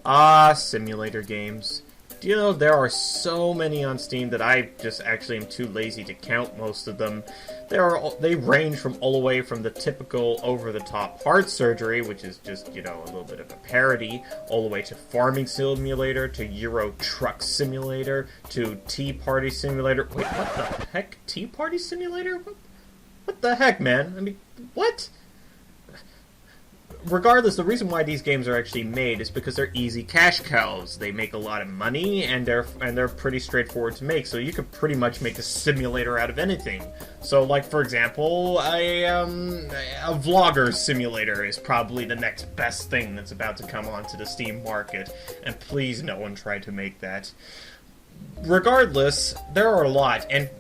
Ah, simulator games. Do you know there are so many on Steam that I just actually am too lazy to count most of them. They range from all the way from the typical over-the-top heart surgery, which is just, you know, a little bit of a parody, all the way to Farming Simulator, to Euro Truck Simulator, to Tea Party Simulator. Wait, what the heck? Tea Party Simulator? What the heck, man? I mean, what? Regardless, the reason why these games are actually made is because they're easy cash cows. They make a lot of money, and they're pretty straightforward to make. So you could pretty much make a simulator out of anything. So, like for example, a vlogger simulator is probably the next best thing that's about to come onto the Steam market. And please, no one try to make that. Regardless, there are a lot, and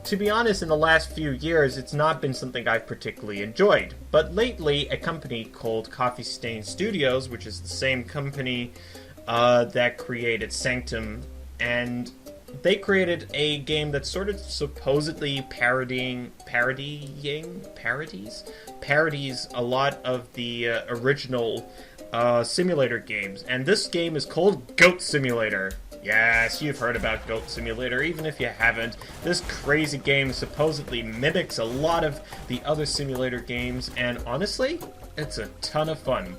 to be honest, in the last few years, it's not been something I've particularly enjoyed. But lately, a company called Coffee Stain Studios, which is the same company that created Sanctum, and they created a game that's sort of supposedly parodies a lot of the original simulator games. And this game is called Goat Simulator. Yes, you've heard about Goat Simulator, even if you haven't. This crazy game supposedly mimics a lot of the other simulator games, and honestly, it's a ton of fun.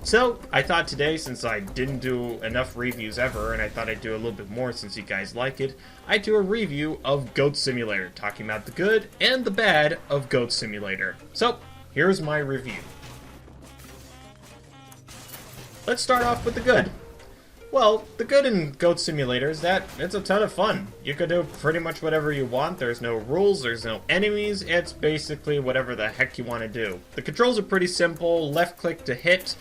So, I thought today, since I didn't do enough reviews ever, and I thought I'd do a little bit more since you guys like it, I'd do a review of Goat Simulator, talking about the good and the bad of Goat Simulator. So, here's my review. Let's start off with the good. Well, the good in Goat Simulator is that it's a ton of fun. You can do pretty much whatever you want. There's no rules, there's no enemies. It's basically whatever the heck you want to do. The controls are pretty simple. Left click to hit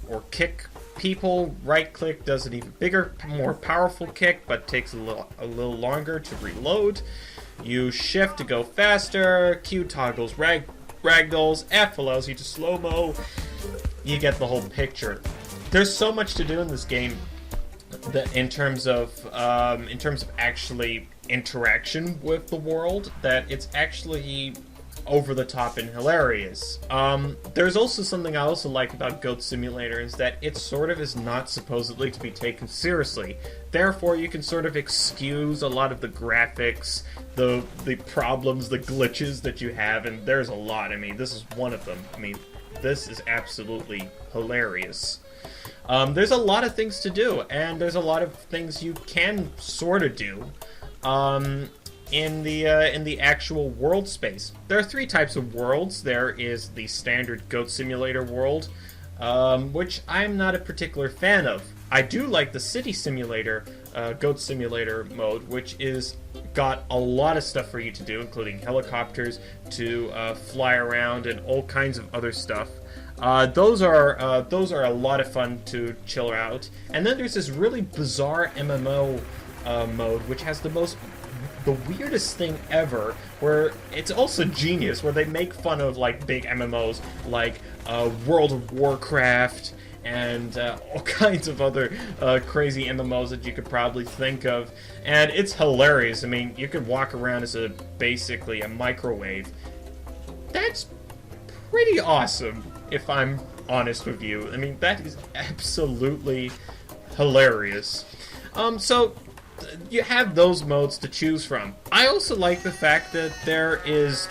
or kick people. Right click does an even bigger, more powerful kick, but takes a little longer to reload. You shift to go faster. Q toggles ragdolls. F allows you to slow-mo. You get the whole picture. There's so much to do in this game. In terms of actually interaction with the world, that it's actually over the top and hilarious. There's also something I also like about Goat Simulator is that it sort of is not supposedly to be taken seriously. Therefore, you can sort of excuse a lot of the graphics, the problems, the glitches that you have, and there's a lot. I mean, this is one of them. I mean, this is absolutely hilarious. There's a lot of things to do, and there's a lot of things you can sort of do in the actual world space. There are three types of worlds. There is the standard Goat Simulator world, which I'm not a particular fan of. I do like the City Simulator, Goat Simulator mode, which is got a lot of stuff for you to do, including helicopters to fly around and all kinds of other stuff. Those are a lot of fun to chill out. And then there's this really bizarre MMO mode, which has the weirdest thing ever, where it's also genius, where they make fun of like big MMOs like World of Warcraft and all kinds of other crazy MMOs that you could probably think of. And it's hilarious. I mean, you could walk around as basically a microwave. That's pretty awesome, if I'm honest with you. I mean, that is absolutely hilarious. So you have those modes to choose from. I also like the fact that there is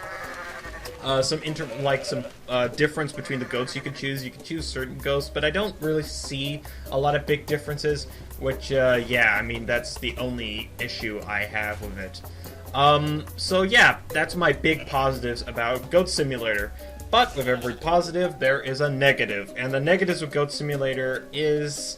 some difference between the goats you can choose. You can choose certain goats, but I don't really see a lot of big differences, which, yeah, I mean, that's the only issue I have with it. So yeah, that's my big positives about Goat Simulator. But with every positive, there is a negative. And the negatives of Goat Simulator is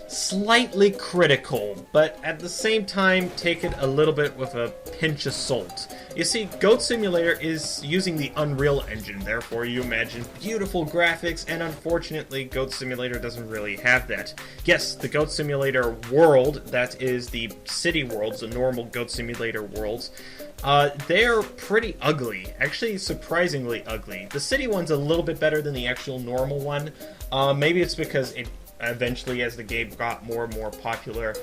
slightly critical, but at the same time, take it a little bit with a pinch of salt. You see, Goat Simulator is using the Unreal Engine, therefore you imagine beautiful graphics, and unfortunately, Goat Simulator doesn't really have that. Yes, the Goat Simulator world, that is the city worlds, the normal Goat Simulator worlds, they're pretty ugly. Actually, surprisingly ugly. The city one's a little bit better than the actual normal one. Maybe it's because it eventually, as the game got more and more popular,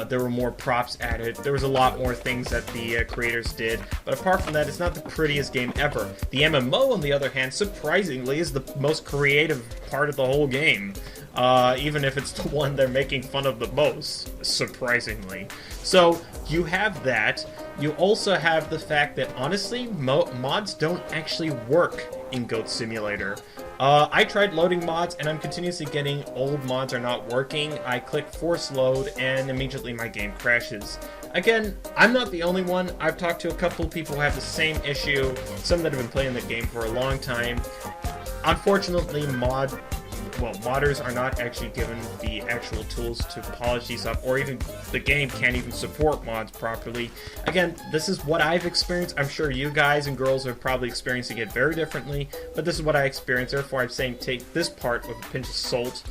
there were more props added. There was a lot more things that the creators did. But apart from that, it's not the prettiest game ever. The MMO, on the other hand, surprisingly, is the most creative part of the whole game. even if it's the one they're making fun of the most, surprisingly. So you have that. You also have the fact that, honestly, mods don't actually work in Goat Simulator. I tried loading mods, and I'm continuously getting old mods are not working. I click force load, and immediately my game crashes. Again, I'm not the only one. I've talked to a couple of people who have the same issue, some that have been playing the game for a long time. Unfortunately, modders are not actually given the actual tools to polish these up, or even the game can't even support mods properly. Again, this is what I've experienced. I'm sure you guys and girls are probably experiencing it very differently, but this is what I experienced. Therefore, I'm saying take this part with a pinch of salt.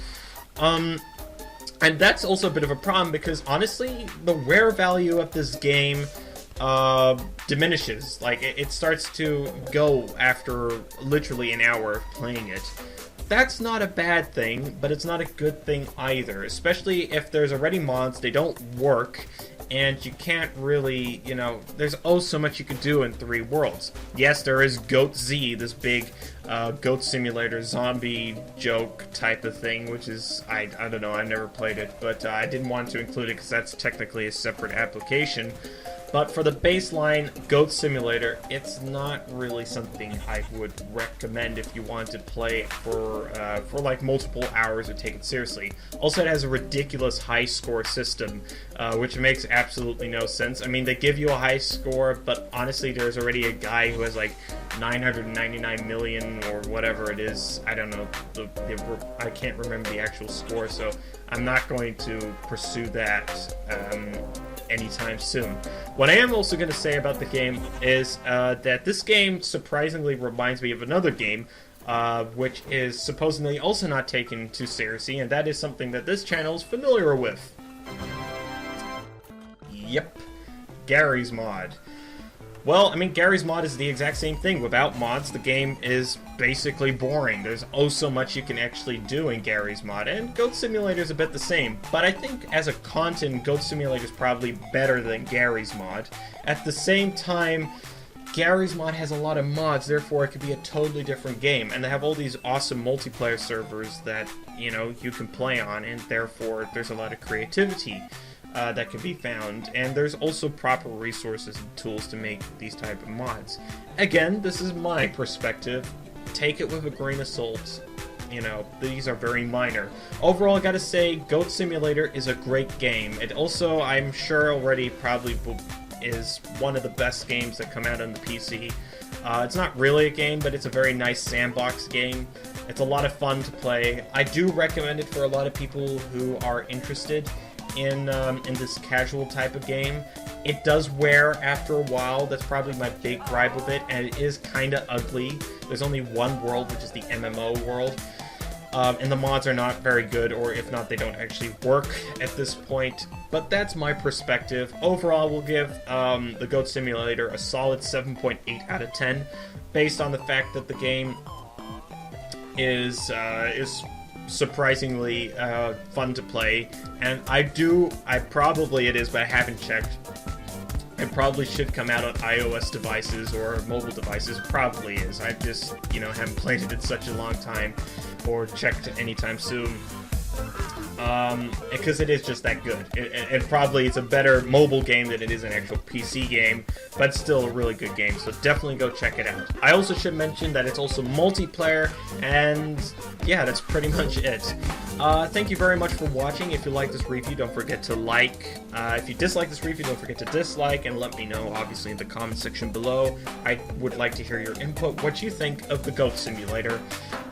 And that's also a bit of a problem because, honestly, the wear value of this game diminishes. Like, it starts to go after literally an hour of playing it. That's not a bad thing, but it's not a good thing either, especially if there's already mods, they don't work, and you can't really, you know, there's oh so much you could do in 3 worlds. Yes, there is Goat Z, this big Goat Simulator zombie joke type of thing, which is, I don't know, I never played it, but I didn't want to include it because that's technically a separate application. But for the baseline Goat Simulator, it's not really something I would recommend if you want to play for like multiple hours or take it seriously. Also, it has a ridiculous high score system, which makes absolutely no sense. I mean, they give you a high score, but honestly, there's already a guy who has like 999 million or whatever it is. I don't know. I can't remember the actual score, so I'm not going to pursue that anytime soon. What I am also going to say about the game is that this game surprisingly reminds me of another game, which is supposedly also not taken too seriously, and that is something that this channel is familiar with. Yep, Garry's Mod. Well, I mean, Garry's Mod is the exact same thing. Without mods, the game is basically boring. There's oh so much you can actually do in Garry's Mod, and Goat Simulator is a bit the same. But I think as a content, Goat Simulator is probably better than Garry's Mod. At the same time, Garry's Mod has a lot of mods, therefore it could be a totally different game. And they have all these awesome multiplayer servers that, you know, you can play on, and therefore there's a lot of creativity that can be found, and there's also proper resources and tools to make these type of mods. Again, this is my perspective. Take it with a grain of salt. You know, these are very minor. Overall, I gotta say, Goat Simulator is a great game. It also, I'm sure already probably is one of the best games that come out on the PC. It's not really a game, but it's a very nice sandbox game. It's a lot of fun to play. I do recommend it for a lot of people who are interested in this casual type of game. It does wear after a while. That's probably my big gripe with it, and it is kind of ugly. There's only one world, which is the MMO world, and the mods are not very good, or if not, they don't actually work at this point. But that's my perspective. Overall, we'll give the Goat Simulator a solid 7.8 out of 10, based on the fact that the game is surprisingly fun to play, and probably it is, but I haven't checked. It probably should come out on iOS devices or mobile devices. Probably is. I just, you know, haven't played it in such a long time or checked anytime soon. Because it is just that good. And probably it's a better mobile game than it is an actual PC game, but still a really good game, so definitely go check it out. I also should mention that it's also multiplayer, and yeah, that's pretty much it. Thank you very much for watching. If you like this review, don't forget to like. If you dislike this review, don't forget to dislike, and let me know, obviously, in the comment section below. I would like to hear your input, what you think of the Goat Simulator.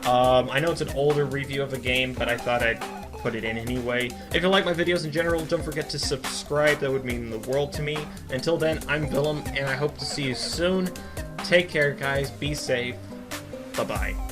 I know it's an older review of a game, but I thought I'd put it in anyway. If you like my videos in general, don't forget to subscribe. That would mean the world to me. Until then, I'm Willem, and I hope to see you soon. Take care, guys. Be safe. Bye-bye.